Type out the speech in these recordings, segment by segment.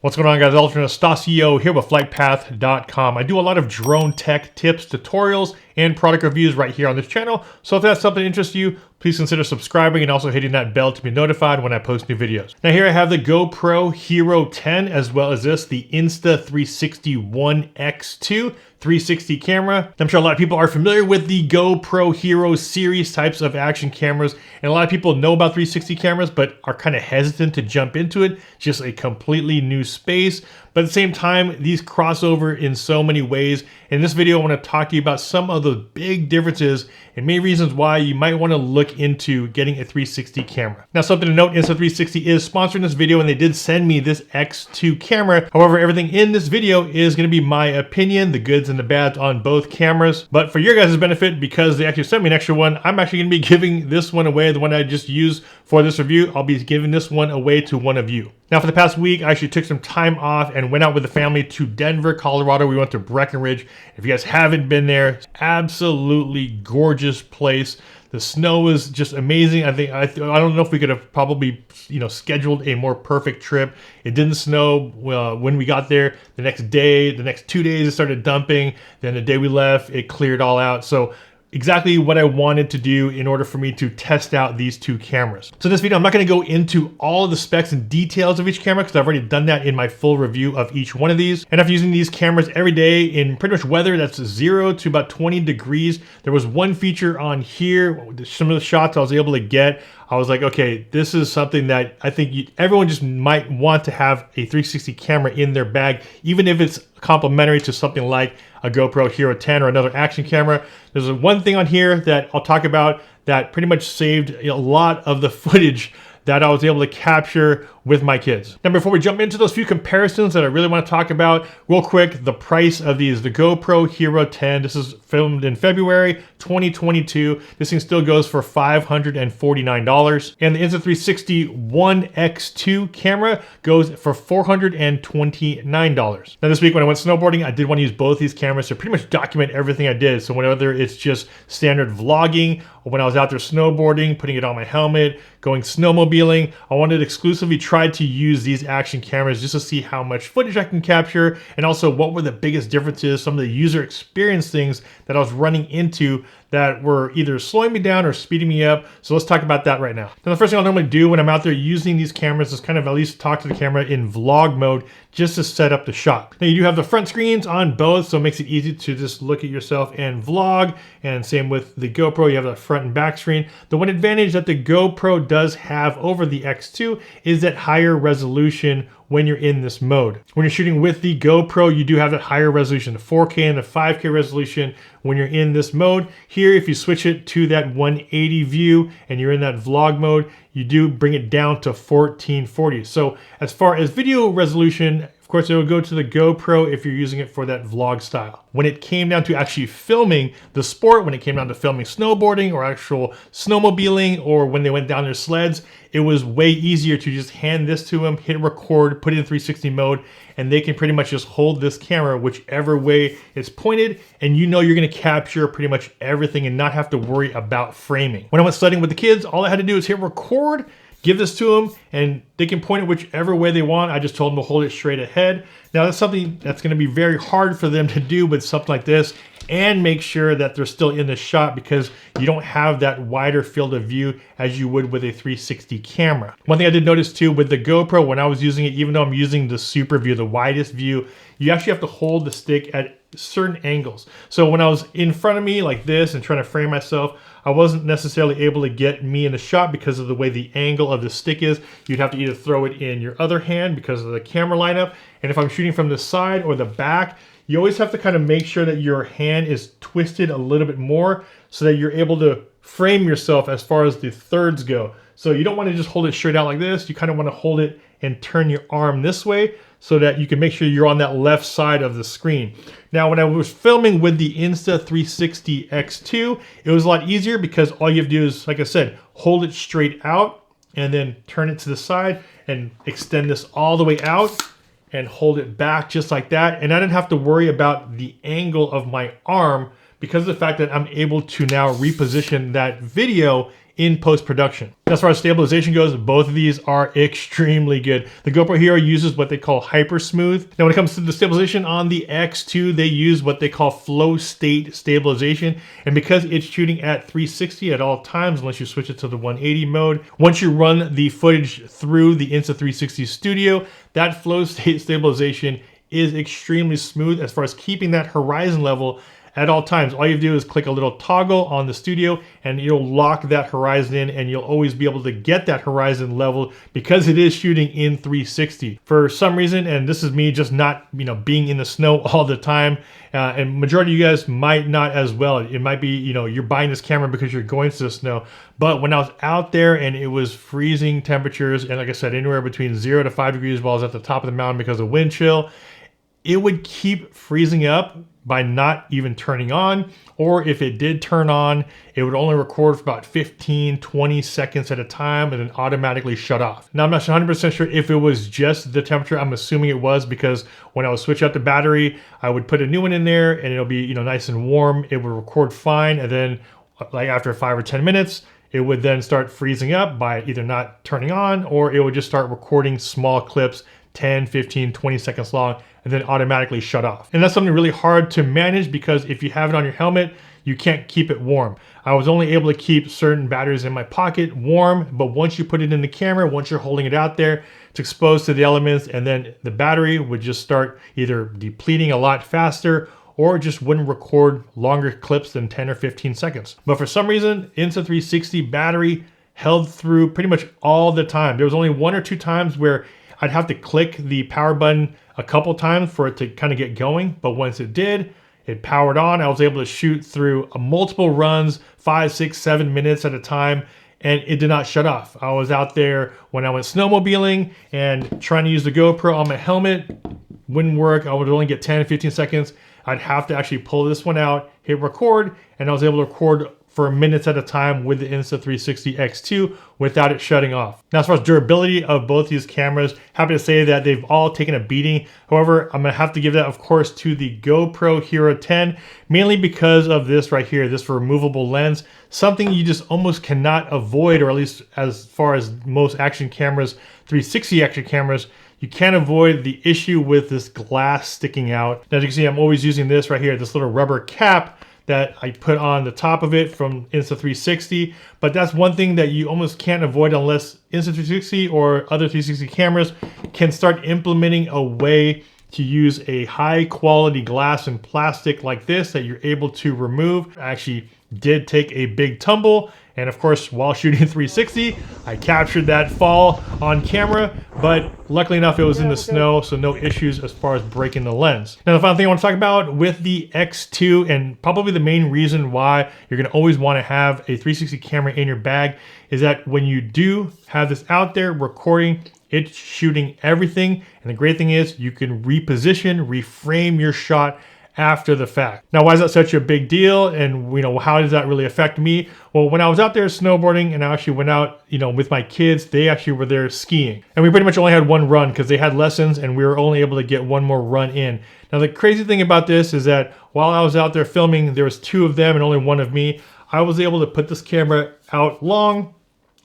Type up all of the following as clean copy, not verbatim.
What's going on, guys? Insta360 here with FlytPath.com. I do a lot of drone tech tips, tutorials, and product reviews right here on this channel. So if that's something that interests you, please consider subscribing and also hitting that bell to be notified when I post new videos. Now here I have the GoPro Hero 10 as well as the Insta360 One X2 360 camera. I'm sure a lot of people are familiar with the GoPro Hero series types of action cameras, and a lot of people know about 360 cameras but are kind of hesitant to jump into it. It's just a completely new space. But at the same time, these cross over in so many ways. In this video, I want to talk to you about some of the big differences and main reasons why you might want to look into getting a 360 camera. Now, something to note, Insta360 is sponsoring this video and they did send me this X2 camera. However, everything in this video is going to be my opinion, the goods and the bads on both cameras. But for your guys' benefit, because they actually sent me an extra one, I'm actually going to be giving this one away, the one I just used for this review. I'll be giving this one away to one of you. Now, for the past week, I actually took some time off and went out with the family to Denver, Colorado. We went to Breckenridge. If you guys haven't been there, it's absolutely gorgeous place. The snow is just amazing. I don't know if we could have probably, scheduled a more perfect trip. It didn't snow when we got there. The next day, the next 2 days, it started dumping. Then the day we left, it cleared all out. So exactly what I wanted to do in order for me to test out these two cameras. So in this video, I'm not going to go into all of the specs and details of each camera because I've already done that in my full review of each one of these. And after using these cameras every day in pretty much weather that's 0 to about 20 degrees, there was one feature on here, some of the shots I was able to get, I was like, okay, this is something that I think everyone just might want to have a 360 camera in their bag, even if it's complementary to something like a GoPro Hero 10 or another action camera. There's one thing on here that I'll talk about that pretty much saved a lot of the footage that I was able to capture with my kids. Now, before we jump into those few comparisons that I really want to talk about, real quick, the price of these. The GoPro Hero 10, this is filmed in February 2022. This thing still goes for $549. And the Insta360 One X2 camera goes for $429. Now, this week when I went snowboarding, I did want to use both these cameras to pretty much document everything I did. So whether it's just standard vlogging, or when I was out there snowboarding, putting it on my helmet, going snowmobiling, I wanted to exclusively try to use these action cameras just to see how much footage I can capture, and also what were the biggest differences, some of the user experience things that I was running into that were either slowing me down or speeding me up. So let's talk about that right now. Now, the first thing I'll normally do when I'm out there using these cameras is kind of at least talk to the camera in vlog mode just to set up the shot. Now, you do have the front screens on both, so it makes it easy to just look at yourself and vlog. And same with the GoPro, you have the front and back screen. The one advantage that the GoPro does have over the X2 is that higher resolution when you're in this mode. When you're shooting with the GoPro, you do have that higher resolution, the 4K and the 5K resolution when you're in this mode. Here, if you switch it to that 180 view and you're in that vlog mode, you do bring it down to 1440. So as far as video resolution, of course, it will go to the GoPro if you're using it for that vlog style. When it came down to actually filming the sport, when it came down to filming snowboarding or actual snowmobiling, or when they went down their sleds, it was way easier to just hand this to them, hit record, put it in 360 mode, and they can pretty much just hold this camera whichever way it's pointed, and you know you're gonna capture pretty much everything and not have to worry about framing. When I went sledding with the kids, all I had to do is hit record, give this to them, and they can point it whichever way they want. I just told them to hold it straight ahead. Now, that's something that's going to be very hard for them to do with something like this, and make sure that they're still in the shot because you don't have that wider field of view as you would with a 360 camera. One thing I did notice too with the GoPro when I was using it, even though I'm using the super view, the widest view, you actually have to hold the stick at certain angles. So when I was in front of me like this and trying to frame myself, I wasn't necessarily able to get me in the shot because of the way the angle of the stick is. You'd have to either throw it in your other hand because of the camera lineup. And if I'm shooting from the side or the back, you always have to kind of make sure that your hand is twisted a little bit more so that you're able to frame yourself as far as the thirds go. So you don't want to just hold it straight out like this. You kind of want to hold it and turn your arm this way so that you can make sure you're on that left side of the screen. Now, when I was filming with the Insta360 X2, it was a lot easier because all you have to do is, like I said, hold it straight out and then turn it to the side and extend this all the way out and hold it back just like that. And I didn't have to worry about the angle of my arm because of the fact that I'm able to now reposition that video in post-production. As far as stabilization goes, both of these are extremely good. The GoPro Hero uses what they call Hyper Smooth. Now when it comes to the stabilization on the X2, they use what they call Flowstate Stabilization. And because it's shooting at 360 at all times, unless you switch it to the 180 mode, once you run the footage through the Insta360 Studio, that Flowstate Stabilization is extremely smooth as far as keeping that horizon level at all times. All you do is click a little toggle on the studio and you'll lock that horizon in, and you'll always be able to get that horizon level because it is shooting in 360. For some reason, and this is me just not being in the snow all the time, and majority of you guys might not as well. It might be you're buying this camera because you're going to the snow. But when I was out there and it was freezing temperatures, and like I said, anywhere between 0 to 5 degrees while I was at the top of the mountain because of wind chill, it would keep freezing up by not even turning on, or if it did turn on, it would only record for about 15-20 seconds at a time and then automatically shut off. Now I'm not 100% sure if it was just the temperature. I'm assuming it was, because when I would switch out the battery, I would put a new one in there and it'll be nice and warm. It would record fine, and then like after 5 or 10 minutes, it would then start freezing up by either not turning on, or it would just start recording small clips, 10, 15, 20 seconds long, and then automatically shut off. And that's something really hard to manage, because if you have it on your helmet, you can't keep it warm. I was only able to keep certain batteries in my pocket warm, but once you put it in the camera, once you're holding it out there, it's exposed to the elements, and then the battery would just start either depleting a lot faster, or just wouldn't record longer clips than 10 or 15 seconds. But for some reason, Insta360 battery held through pretty much all the time. There was only 1 or 2 times where I'd have to click the power button a couple times for it to kind of get going. But once it did, it powered on. I was able to shoot through multiple runs, 5, 6, 7 minutes at a time, and it did not shut off. I was out there when I went snowmobiling and trying to use the GoPro on my helmet. Wouldn't work. I would only get 10, 15 seconds. I'd have to actually pull this one out, hit record, and I was able to record for minutes at a time with the Insta360 X2 without it shutting off. Now, as far as durability of both these cameras, happy to say that they've all taken a beating. However, I'm gonna have to give that, of course, to the GoPro Hero 10, mainly because of this right here, this removable lens, something you just almost cannot avoid, or at least as far as most action cameras, 360 action cameras, you can't avoid the issue with this glass sticking out. Now, as you can see, I'm always using this right here, this little rubber cap that I put on the top of it from Insta360. But that's one thing that you almost can't avoid unless Insta360 or other 360 cameras can start implementing a way to use a high quality glass and plastic like this that you're able to remove. I actually did take a big tumble, and of course, while shooting 360, I captured that fall on camera, but luckily enough, it was in the snow, so no issues as far as breaking the lens. Now, the final thing I want to talk about with the X2, and probably the main reason why you're going to always want to have a 360 camera in your bag, is that when you do have this out there recording, it's shooting everything. And the great thing is you can reposition, reframe your shot after the fact. Now, why is that such a big deal? And how does that really affect me? Well, when I was out there snowboarding, and I actually went out, with my kids, they actually were there skiing. And we pretty much only had one run because they had lessons, and we were only able to get one more run in. Now, the crazy thing about this is that while I was out there filming, there was 2 of them and only 1 of me. I was able to put this camera out long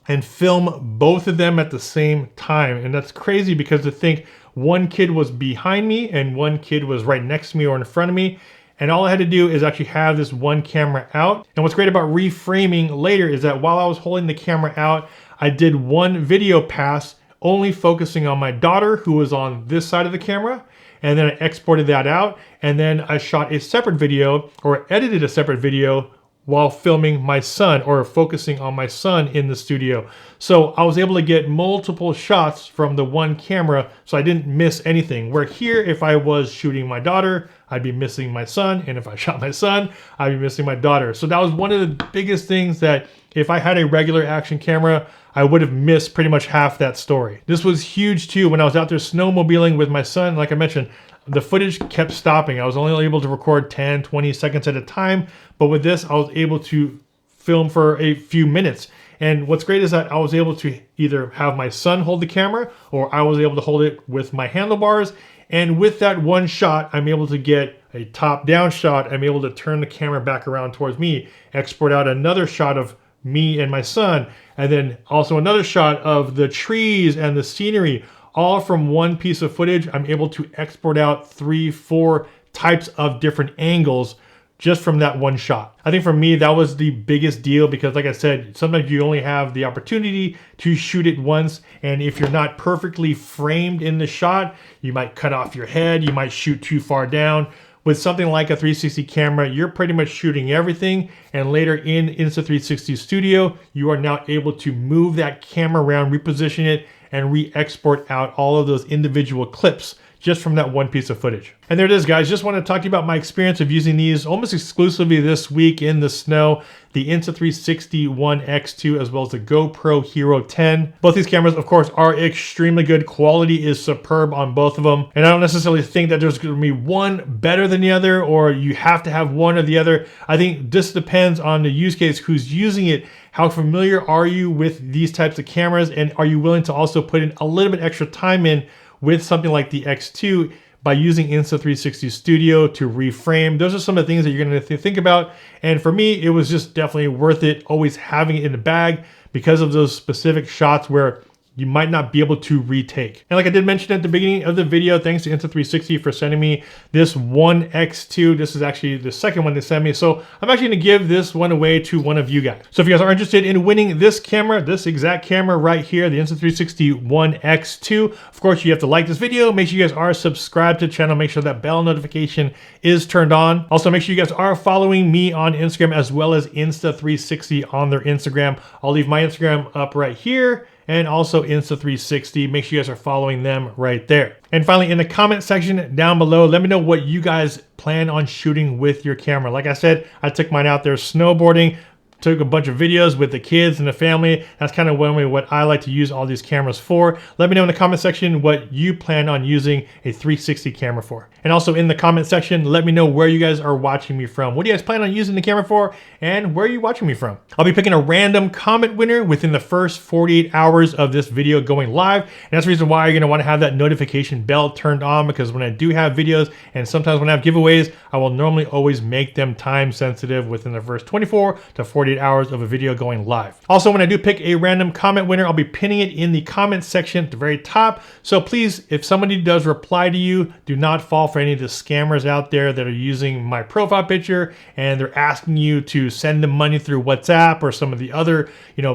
and film both of them at the same time. And that's crazy, because to think one kid was behind me and one kid was right next to me or in front of me. And all I had to do is actually have this one camera out. And what's great about reframing later is that while I was holding the camera out, I did one video pass only focusing on my daughter, who was on this side of the camera. And then I exported that out. And then I shot a separate video, or edited a separate video, while filming my son, or focusing on my son in the studio. So I was able to get multiple shots from the one camera, so I didn't miss anything. Where here, if I was shooting my daughter, I'd be missing my son, and if I shot my son, I'd be missing my daughter. So that was one of the biggest things that if I had a regular action camera, I would have missed pretty much half that story. This was huge too when I was out there snowmobiling with my son. Like I mentioned, the footage kept stopping. I was only able to record 10, 20 seconds at a time. But with this, I was able to film for a few minutes. And what's great is that I was able to either have my son hold the camera, or I was able to hold it with my handlebars. And with that one shot, I'm able to get a top-down shot. I'm able to turn the camera back around towards me, export out another shot of me and my son, and then also another shot of the trees and the scenery, all from one piece of footage. I'm able to export out 3, 4 types of different angles just from that one shot. I think for me, that was the biggest deal because like I said, sometimes you only have the opportunity to shoot it once. And if you're not perfectly framed in the shot, you might cut off your head, you might shoot too far down. With something like a 360 camera, you're pretty much shooting everything. And later in Insta360 Studio, you are now able to move that camera around, reposition it, and re-export out all of those individual clips just from that one piece of footage. And there it is, guys. Just want to talk to you about my experience of using these almost exclusively this week in the snow, the Insta360 One X2, as well as the GoPro Hero 10. Both these cameras, of course, are extremely good. Quality is superb on both of them. And I don't necessarily think that there's going to be one better than the other, or you have to have one or the other. I think this depends on the use case, who's using it. How familiar are you with these types of cameras? And are you willing to also put in a little bit extra time in with something like the X2 by using Insta360 Studio to reframe? Those are some of the things that you're going to think about. And for me, it was just definitely worth it always having it in the bag because of those specific shots where you might not be able to retake. And like I did mention at the beginning of the video, thanks to Insta360 for sending me this One X2. This is actually the second one they sent me. So I'm actually gonna give this one away to one of you guys. So if you guys are interested in winning this camera, this exact camera right here, the Insta360 One X2, of course you have to like this video. Make sure you guys are subscribed to the channel. Make sure that bell notification is turned on. Also make sure you guys are following me on Instagram as well as Insta360 on their Instagram. I'll leave my Instagram up right here, and also Insta360. Make sure you guys are following them right there. And finally, in the comment section down below, let me know what you guys plan on shooting with your camera. Like I said, I took mine out there snowboarding, took a bunch of videos with the kids and the family. That's kind of one way what I like to use all these cameras for. Let me know in the comment section what you plan on using a 360 camera for. And also in the comment section, let me know where you guys are watching me from. What do you guys plan on using the camera for? And where are you watching me from? I'll be picking a random comment winner within the first 48 hours of this video going live. And that's the reason why you're gonna wanna have that notification bell turned on, because when I do have videos and sometimes when I have giveaways, I will normally always make them time sensitive within the first 24 to 48 hours of a video going live. Also, when I do pick a random comment winner, I'll be pinning it in the comment section at the very top. So please, if somebody does reply to you, do not fall for any of the scammers out there that are using my profile picture and they're asking you to send them money through WhatsApp or some of the other,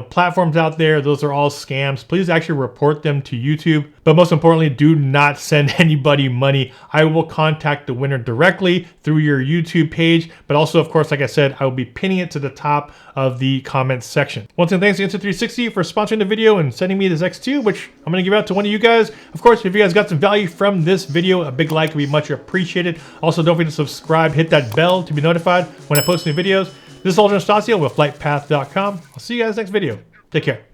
platforms out there. Those are all scams. Please actually report them to YouTube. But most importantly, do not send anybody money. I will contact the winner directly through your YouTube page. But also, of course, like I said, I will be pinning it to the top of the comments section. Once again, thanks to Insta360 for sponsoring the video and sending me this X2, which I'm gonna give out to one of you guys. Of course, if you guys got some value from this video, a big like would be much appreciated. Also, don't forget to subscribe, hit that bell to be notified when I post new videos. This is Insta360 with FlytPath.com. I'll see you guys next video. Take care.